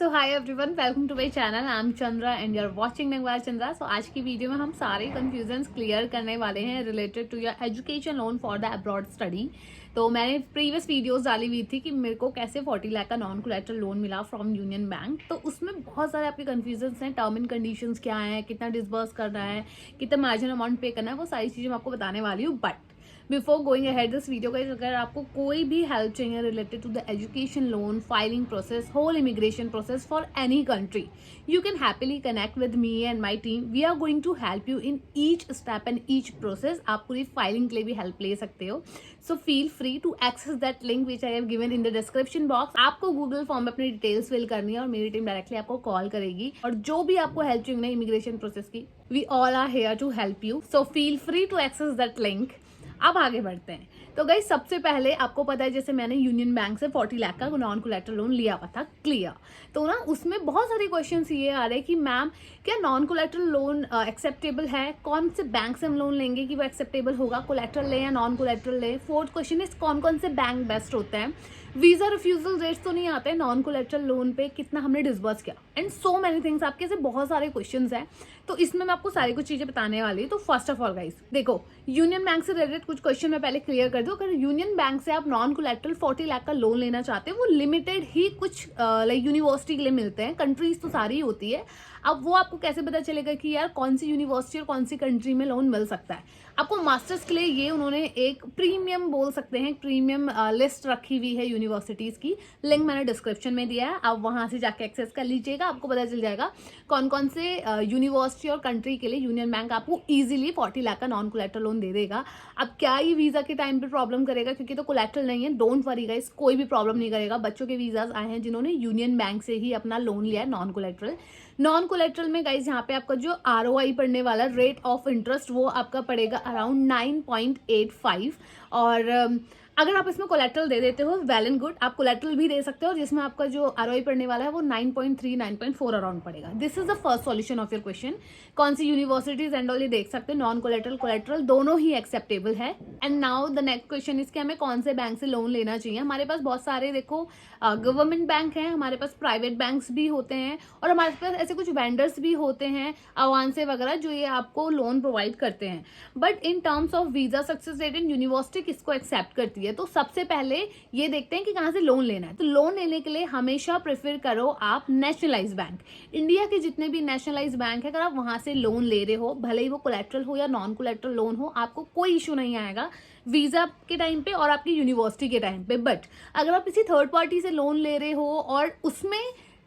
तो hi everyone, welcome to my channel. I am Chandra and you are watching Nagwar Chandra. So आज की video में हम सारे कंफ्यूजन्स क्लियर करने वाले हैं related to your education loan for the abroad study. तो मैंने प्रीवियस वीडियोस डाली हुई थी कि मेरे को कैसे 40 लाख का नॉन कोलैटरल लोन मिला फ्रॉम यूनियन बैंक। तो उसमें बहुत सारे आपके कंफ्यूजन्स हैं, टर्म एंड कंडीशंस क्या है, कितना डिसबर्स करना है, कितना मार्जिन अमाउंट पे करना है, वो सारी चीज़ें मैं आपको बताने वाली हूँ। But before going ahead this video guys, अगर आपको कोई भी हेल्प चाहिए related to the education loan filing process, whole immigration process for any country, you can happily connect with me and my team. We are going to help you in each step and each process. आप पूरी filing के लिए भी help ले सकते हो। So feel free to access that link which I have given in the description box. आपको Google form में अपनी डिटेल्स फिल करनी है और मेरी टीम डायरेक्टली आपको कॉल करेगी। और जो भी आपको हेल्प चाहिए ना इमिग्रेशन प्रोसेस की, we all are here to help you. So feel free to access that link. अब आगे बढ़ते हैं। तो गाइस, सबसे पहले आपको पता है जैसे मैंने यूनियन बैंक से 40 लाख का नॉन कोलैटरल लोन लिया हुआ था, क्लियर। तो ना उसमें बहुत सारे क्वेश्चंस ये आ रहे हैं कि मैम क्या नॉन कोलैटरल लोन एक्सेप्टेबल है, कौन से बैंक से हम लोन लेंगे कि वो एक्सेप्टेबल होगा, कोलैटरल ले या नॉन कोलैटरल ले। फोर्थ क्वेश्चन इज कौन से बैंक बेस्ट होते हैं, वीजा रिफ्यूजल रेट्स तो नहीं आते हैं नॉन कोलैटरल लोन पे, कितना हमने डिसबर्स किया, एंड सो मैनी थिंग्स। आपके से बहुत सारे क्वेश्चंस हैं, तो इसमें मैं आपको सारी कुछ चीजें बताने वाली हूँ। तो फर्स्ट ऑफ ऑल गाइस देखो, यूनियन बैंक से रिलेटेड कुछ क्वेश्चन मैं पहले क्लियर कर दूं। अगर यूनियन बैंक से आप नॉन कोलैटरल 40 लाख का लोन लेना चाहते हैं, वो लिमिटेड ही कुछ लाइक यूनिवर्सिटी के लिए मिलते हैं, कंट्रीज तो सारी ही होती है। अब वो आपको कैसे पता चलेगा कि यार कौन सी यूनिवर्सिटी और कौन सी कंट्री में लोन मिल सकता है। आपको मास्टर्स के लिए ये उन्होंने एक प्रीमियम बोल सकते हैं, प्रीमियम लिस्ट रखी हुई है यूनिवर्सिटीज की। लिंक मैंने डिस्क्रिप्शन में दिया है, आप वहां से जाके एक्सेस कर लीजिएगा। आपको पता चल जाएगा कौन से यूनिवर्सिटी और कंट्री के लिए यूनियन बैंक आपको इजीली 40 लाख का नॉन कोलैटरल लोन दे देगा। अब क्या ये वीजा के टाइम पे प्रॉब्लम करेगा, क्योंकि तो कोलैटरल नहीं है, डोंट वरी गाइस, कोई भी प्रॉब्लम नहीं करेगा। बच्चों के वीजाज आए हैं जिन्होंने यूनियन बैंक से ही अपना लोन लिया है नॉन कोलैटरल। नॉन कोलैटरल में गाइस यहाँ पे आपका जो ROI पड़ने वाला रेट ऑफ इंटरेस्ट, वो आपका पड़ेगा अराउंड 9.85। और अगर आप इसमें कोलैटरल दे देते हो वेल एंड गुड, आप कोलैटरल भी दे सकते हो, जिसमें आपका जो ROI पड़ने वाला है वो 9.3 9.4 अराउंड पड़ेगा। This is the first solution of your question. कौन सी यूनिवर्सिटीज एंड ऑल ये देख सकते हो, नॉन कोलैटरल कोलैटरल दोनों ही एक्सेप्टेबल है। And now the next question is कि हमें कौन से बैंक से लोन लेना चाहिए। हमारे पास बहुत सारे देखो गवर्नमेंट बैंक हैं, हमारे पास प्राइवेट बैंक्स भी होते हैं, और हमारे पास ऐसे कुछ वेंडर्स भी होते हैं अवांसे वगैरह, जो ये आपको लोन प्रोवाइड करते हैं। But in terms of visa success rate and university किसको एक्सेप्ट करती है, तो सबसे पहले ये देखते हैं कि कहाँ से लोन लेना है। तो लोन लेने के लिए हमेशा प्रेफर करो आप नेशनलाइज बैंक। इंडिया के जितने भी नेशनलाइज बैंक है, अगर आप वहां से लोन ले रहे हो, भले ही वो कोलैटरल हो या नॉन कोलैटरल लोन हो, आपको कोई इशू नहीं आएगा वीजा के टाइम पे और आपकी यूनिवर्सिटी के टाइम पे। बट अगर आप किसी थर्ड पार्टी से लोन ले रहे हो और उसमें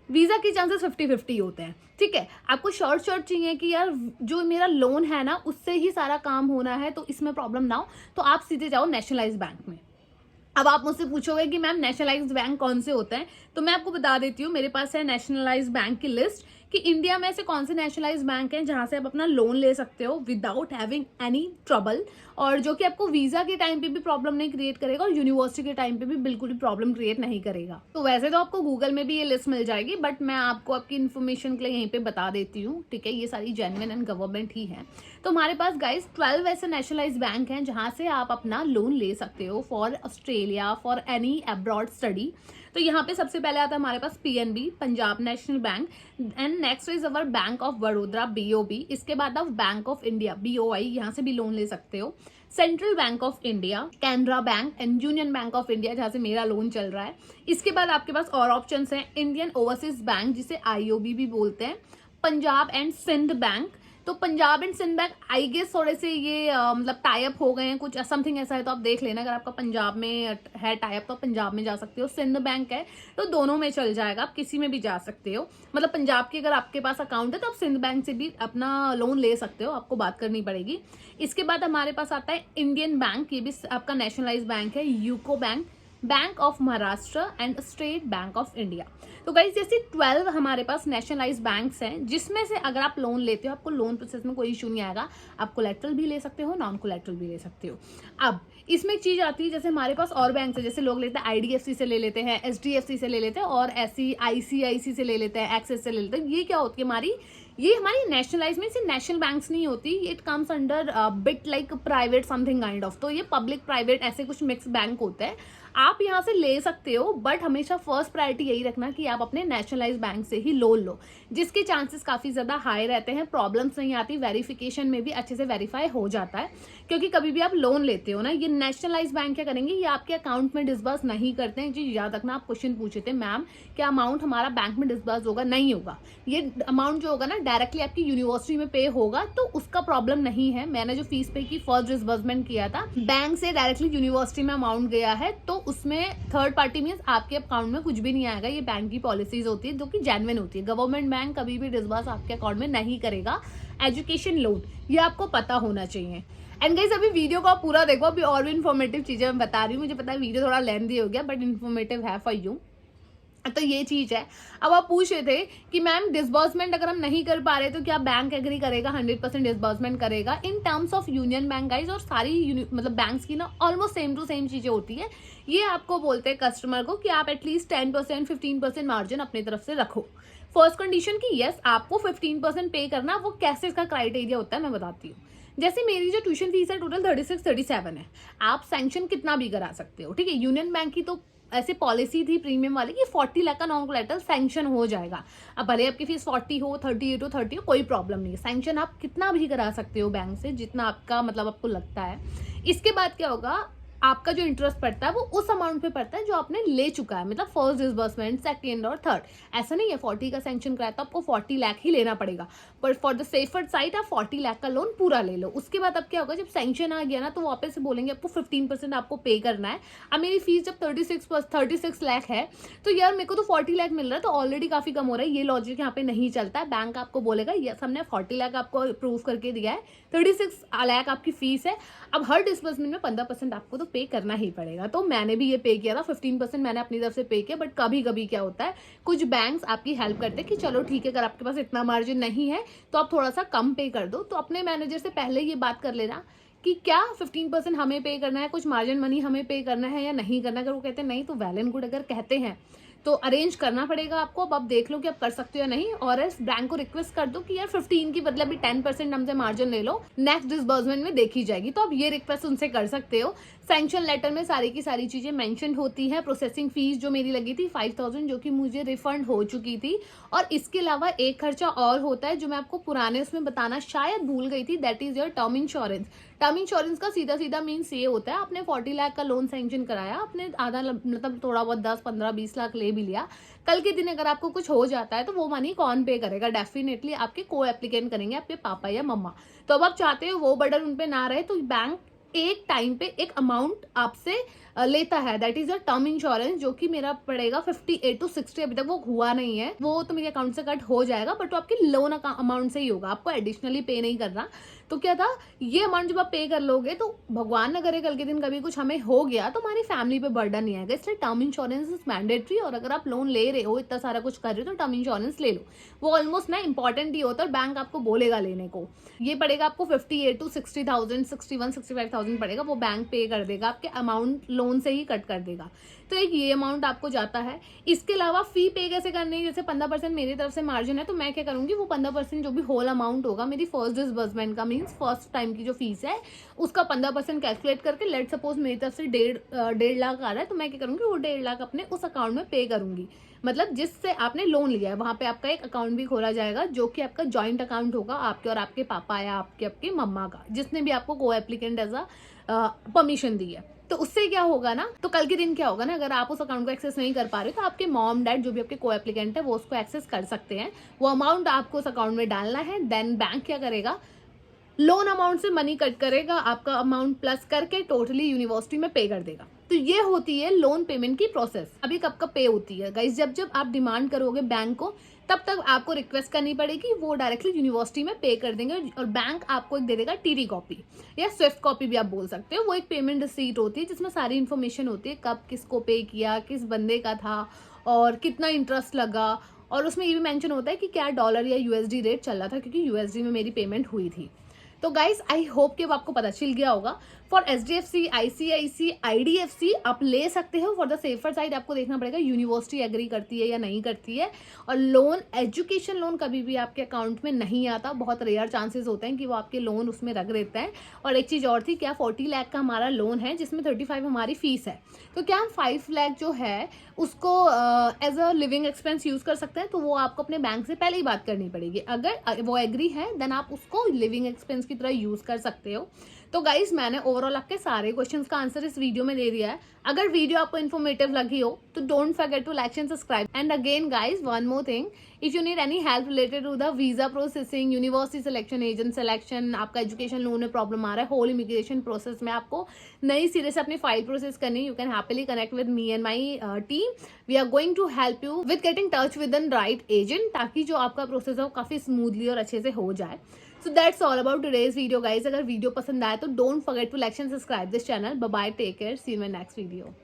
वीजा के चांसेस 50-50 होते हैं, ठीक है, आपको शॉर्ट चाहिए कि यार जो मेरा लोन है ना उससे ही सारा काम होना है, तो इसमें प्रॉब्लम ना हो, तो आप सीधे जाओ नेशनलाइज बैंक में। अब आप मुझसे पूछोगे कि मैम नेशनलाइज बैंक कौन से होते हैं, तो मैं आपको बता देती हूँ, मेरे पास है नेशनलाइज बैंक की लिस्ट कि इंडिया में ऐसे कौन से नेशनलाइज बैंक हैं जहां से आप अपना लोन ले सकते हो विदाउट हैविंग एनी ट्रबल, और जो कि आपको वीजा के टाइम पे भी प्रॉब्लम नहीं क्रिएट करेगा और यूनिवर्सिटी के टाइम पे भी बिल्कुल भी प्रॉब्लम क्रिएट नहीं करेगा। तो वैसे तो आपको गूगल में भी ये लिस्ट मिल जाएगी, बट मैं आपको आपकी इन्फॉर्मेशन के लिए यहीं पे बता देती हूँ, ठीक है। ये सारी जेन्युइन एंड गवर्नमेंट ही है। तो हमारे पास गाइस 12 ऐसे नेशनलाइज बैंक हैं जहां से आप अपना लोन ले सकते हो for Australia, for any abroad study. तो यहाँ पे सबसे पहले आता है हमारे पास PNB, Punjab national bank, and next is our bank of Baroda BOB। इसके बाद आप बैंक ऑफ इंडिया BOI, यहाँ से भी लोन ले सकते हो। Central bank of India, Canara bank and union bank of India, जहाँ से मेरा लोन चल रहा है। इसके बाद आपके पास और ऑप्शंस हैं, इंडियन ओवरसीज बैंक जिसे IOB भी बोलते हैं, पंजाब एंड सिंध बैंक। तो Punjab and Sindh bank I guess थोड़े से ये मतलब टाई अप हो गए हैं, कुछ समथिंग ऐसा है, तो आप देख लेना। अगर आपका पंजाब में है टाई अप तो पंजाब में जा सकते हो। सिंध बैंक है तो दोनों में चल जाएगा, आप किसी में भी जा सकते हो। मतलब पंजाब की अगर आपके पास अकाउंट है तो आप सिंध बैंक से भी अपना लोन ले सकते हो, आपको बात करनी पड़ेगी। इसके बाद हमारे पास आता है इंडियन बैंक, ये भी आपका नेशनलाइज बैंक है, UCO bank, bank of Maharashtra and state bank of India. तो गाइस जैसे 12 हमारे पास नेशनलाइज बैंक्स हैं, जिसमें से अगर आप लोन लेते हो आपको लोन प्रोसेस में कोई इशू नहीं आएगा। आप कोलैटरल भी ले सकते हो, नॉन कोलैटरल भी ले सकते हो। अब इसमें एक चीज आती है, जैसे हमारे पास और बैंक है, जैसे लोग लेते हैं IDFC से ले लेते हैं, HDFC से ले लेते हैं, और ऐसी ICICI से ले लेते हैं, एक्सिस से ले लेते हैं। ये क्या होती है, हमारी ये हमारी नेशनलाइज में से नेशनल बैंक्स नहीं होती, it comes under bit like private something kind of. तो ये पब्लिक प्राइवेट ऐसे कुछ मिक्स बैंक होते हैं, आप यहाँ से ले सकते हो, बट हमेशा फर्स्ट प्रायोरिटी यही रखना कि आप अपने नेशनलाइज बैंक से ही लोन लो, जिसके चांसेस काफ़ी ज़्यादा हाई रहते हैं, प्रॉब्लम्स नहीं आती, वेरिफिकेशन में भी अच्छे से वेरीफाई हो जाता है। क्योंकि कभी भी आप लोन लेते हो ना, ये नेशनलाइज बैंक क्या करेंगे, ये आपके अकाउंट में डिसबर्स नहीं करते हैं। जी याद रखना, आप क्वेश्चन पूछे थे मैम क्या अमाउंट हमारा बैंक में डिसबर्स होगा, नहीं होगा। ये अमाउंट जो होगा ना डायरेक्टली आपकी यूनिवर्सिटी में पे होगा, तो उसका प्रॉब्लम नहीं है। मैंने जो फीस पे की फर्स्ट डिसबर्समेंट किया था, बैंक से डायरेक्टली यूनिवर्सिटी में अमाउंट गया है, तो उसमें थर्ड पार्टी मीन्स आपके अकाउंट में कुछ भी नहीं आएगा। ये बैंक की पॉलिसीज होती है जो कि जेन्युइन होती है। गवर्नमेंट बैंक कभी भी डिसबर्स आपके अकाउंट में नहीं करेगा एजुकेशन लोन, ये आपको पता होना चाहिए। एंड गाइस अभी वीडियो को आप पूरा देखो, अभी और भी इन्फॉर्मेटिव चीजें मैं बता रही हूँ। मुझे पता है वीडियो थोड़ा लेंथी हो गया, बट इन्फॉर्मेटिव है फॉर यू। तो ये चीज है। अब आप पूछ रहे थे कि मैम डिसबर्समेंट अगर हम नहीं कर पा रहे तो क्या बैंक एग्री करेगा, 100% डिसबर्समेंट करेगा in terms of union bank guys. और सारी मतलब बैंक्स की ना ऑलमोस्ट सेम टू सेम चीजें होती है। ये आपको बोलते हैं कस्टमर को कि आप एटलीस्ट 10% 15% मार्जिन अपनी तरफ से रखो। फर्स्ट कंडीशन की यस आपको 15% पे करना। वो कैसे इसका क्राइटेरिया होता है मैं बताती हूँ। जैसे मेरी जो ट्यूशन फीस है टोटल 36-37 है, आप सैंक्शन कितना भी करा सकते हो, ठीक है। यूनियन बैंक की तो ऐसे पॉलिसी थी प्रीमियम वाली कि 40 लाख का नॉन कोलैटरल सैंक्शन हो जाएगा। अब भले आपकी फीस 40 हो, 38 हो, 30 हो, कोई प्रॉब्लम नहीं है। सैंक्शन आप कितना भी करा सकते हो बैंक से, जितना आपका मतलब आपको लगता है। इसके बाद क्या होगा, आपका जो इंटरेस्ट पड़ता है वो उस अमाउंट पे पड़ता है जो आपने ले चुका है, मतलब फर्स्ट डिसबर्समेंट, सेकंड और थर्ड। ऐसा नहीं है 40 का सैंक्शन कराया तो आपको 40 लाख ही लेना पड़ेगा, but for the safer side आप 40 लाख का लोन पूरा ले लो। उसके बाद अब क्या होगा, जब सैंक्शन आ गया ना तो वापस से बोलेंगे आपको 15% आपको पे करना है। अब मेरी फीस जब 36 लाख है तो यार मेरे को तो 40 लाख मिल रहा है, तो ऑलरेडी काफी कम हो रहा है। ये लॉजिक यहाँ पे नहीं चलता है। बैंक आपको बोलेगा यस हमने 40 लाख आपको अप्रूव करके दिया है, 36 लाख आपकी फीस है, अब हर डिसबर्समेंट में 15% आपको तो पे करना ही पड़ेगा। तो मैंने भी ये पे किया था, 15% मैंने अपनी तरफ से पे किया। बट कभी कभी क्या होता है, कुछ बैंक्स आपकी हेल्प करते हैं कि चलो ठीक है, अगर आपके पास इतना मार्जिन नहीं है तो आप थोड़ा सा कम पे कर दो। तो अपने मैनेजर से पहले ये बात कर लेना कि क्या 15% हमें पे करना है, कुछ मार्जिन मनी हमें पे करना है या नहीं करना। अगर वो कहते हैं नहीं तो वेल एंड गुड, अगर कहते हैं तो अरेंज करना पड़ेगा आपको। अब आप देख लो कि आप कर सकते हो या नहीं, और इस बैंक को रिक्वेस्ट कर दो कि यार 15 की बदले भी 10% हमसे मार्जिन ले लो, नेक्स्ट डिसबर्समेंट में देखी जाएगी। तो आप ये रिक्वेस्ट उनसे कर सकते हो। सैंक्शन लेटर में सारी की सारी चीजें मेंशन होती है। प्रोसेसिंग फीस जो मेरी लगी थी 5000, जो कि मुझे रिफंड हो चुकी थी। और इसके अलावा एक खर्चा और होता है जो मैं आपको पुराने उसमें बताना शायद भूल गई थी, that is your term insurance. Term insurance का सीधा सीधा मीन्स ये होता है, आपने 40 लाख का लोन सैंक्शन कराया, आपने आधा मतलब थोड़ा बहुत 10, 15, 20 लाख ले भी लिया, कल के दिन अगर आपको कुछ हो जाता है तो वो मनी कौन पे करेगा, डेफिनेटली आपके को एप्लीकेंट करेंगे, आपके पापा या मम्मा। तो अब आप चाहते हो वो बर्डन उन पे ना रहे, तो बैंक एक टाइम पे एक अमाउंट आपसे लेता है, that is your term insurance, जो कि मेरा पड़ेगा 58 to 60। अभी तक वो हुआ नहीं है, वो तो मेरे अकाउंट से कट हो जाएगा, बट वो आपके लोन अमाउंट से ही होगा, आपको एडिशनली पे नहीं करना। तो क्या था, ये अमाउंट जब आप पे कर लोगे तो भगवान न करे कल के दिन कभी कुछ हमें हो गया तो हमारी फैमिली पे बर्डन नहीं आएगा। इसलिए टर्म इंश्योरेंस इज मैंडेटरी। और अगर आप लोन ले रहे हो, इतना सारा कुछ कर रहे हो, तो टर्म इंश्योरेंस ले लो। वो ऑलमोस्ट ना इंपॉर्टेंट ही होता है, और बैंक आपको बोलेगा लेने को। ये पड़ेगा आपको 58 to 60,000, 61-65,000 पड़ेगा, वो बैंक पे कर देगा, आपके अमाउंट लोन से ही कट कर देगा। तो एक ये अमाउंट आपको जाता है। इसके अलावा फी पे कैसे करनी है, जैसे 15% मेरी तरफ से मार्जिन है, तो मैं क्या करूंगी, वो 15% जो भी होल अमाउंट होगा मेरी फर्स्ट डिसबर्समेंट का, मीन्स फर्स्ट टाइम की जो फीस है उसका 15% कैलकुलेट करके, लेट सपोज मेरी तरफ से 1.5 लाख आ रहा है, तो मैं क्या करूंगी, वो 1.5 लाख अपने उस अकाउंट में पे करूंगी। मतलब जिससे आपने लोन लिया है वहां पे आपका एक अकाउंट भी खोला जाएगा, जो कि आपका जॉइंट अकाउंट होगा, आपके और आपके पापा या आपके मम्मा का, जिसने भी आपको को एप्लीकेंट एज अ परमिशन दी है। तो उससे क्या होगा ना, तो कल के दिन क्या होगा ना, अगर आप उस अकाउंट को एक्सेस नहीं कर पा रहे तो आपके मॉम डैड जो भी आपके को एप्लीकेंट है वो उसको एक्सेस कर सकते हैं। वो अमाउंट आपको उस अकाउंट में डालना है, देन बैंक क्या करेगा, लोन अमाउंट से मनी कट करेगा, आपका अमाउंट प्लस करके टोटली यूनिवर्सिटी में पे कर देगा। तो ये होती है लोन पेमेंट की प्रोसेस। अभी कब कब पे होती है गाइस, जब जब आप डिमांड करोगे बैंक को, तब तक आपको रिक्वेस्ट करनी पड़ेगी, वो डायरेक्टली यूनिवर्सिटी में पे कर देंगे, और बैंक आपको एक दे देगा टीडी कॉपी या स्विफ्ट कॉपी भी आप बोल सकते हो। वो एक पेमेंट रिसीट होती है जिसमें सारी इन्फॉर्मेशन होती है, कब किसको पे किया, किस बंदे का था और कितना इंटरेस्ट लगा, और उसमें ये भी मेंशन होता है कि क्या डॉलर या यूएसडी रेट चल रहा था, क्योंकि यूएसडी में मेरी पेमेंट हुई थी। तो गाइस आई होप कि अब आपको पता चल गया होगा। फॉर HDFC, ICICI, IDFC आप ले सकते हो. फॉर द सेफर साइड आपको देखना पड़ेगा यूनिवर्सिटी एग्री करती है या नहीं करती है. और लोन, एजुकेशन लोन कभी भी आपके अकाउंट में नहीं आता. बहुत रेयर चांसेस होते हैं कि वो आपके लोन उसमें रख देते हैं. और एक चीज़ और थी, क्या 40 लाख का हमारा लोन है जिसमें 35 हमारी फीस है, तो क्या हम 5 लाख जो है उसको as a living expense use कर सकते हैं. तो वो आपको अपने बैंक से पहले ही बात करनी पड़ेगी. अगर वो एग्री है देन आप उसको लिविंग एक्सपेंस की तरह यूज़ कर सकते हो. तो गाइज मैंने ओवरऑल आपके सारे क्वेश्चंस का आंसर इस वीडियो में दे दिया है. अगर वीडियो आपको इन्फॉर्मेटिव लगी हो तो don't forget to like and subscribe. And again guys one more thing, if you need any help related to the visa processing, university selection, agent selection, आपका एजुकेशन लोन में प्रॉब्लम आ रहा है, whole immigration process में आपको नई सिरे से अपनी फाइल प्रोसेस करनी, you can happily connect with me and my team. We are going to help you with getting touch with an right agent, ताकि जो आपका प्रोसेस है वो काफी स्मूथली और अच्छे से हो जाए. So that's all about today's video guys. अगर वीडियो पसंद आए तो don't forget to like and subscribe this channel. Bye bye, take care, see you in my next video.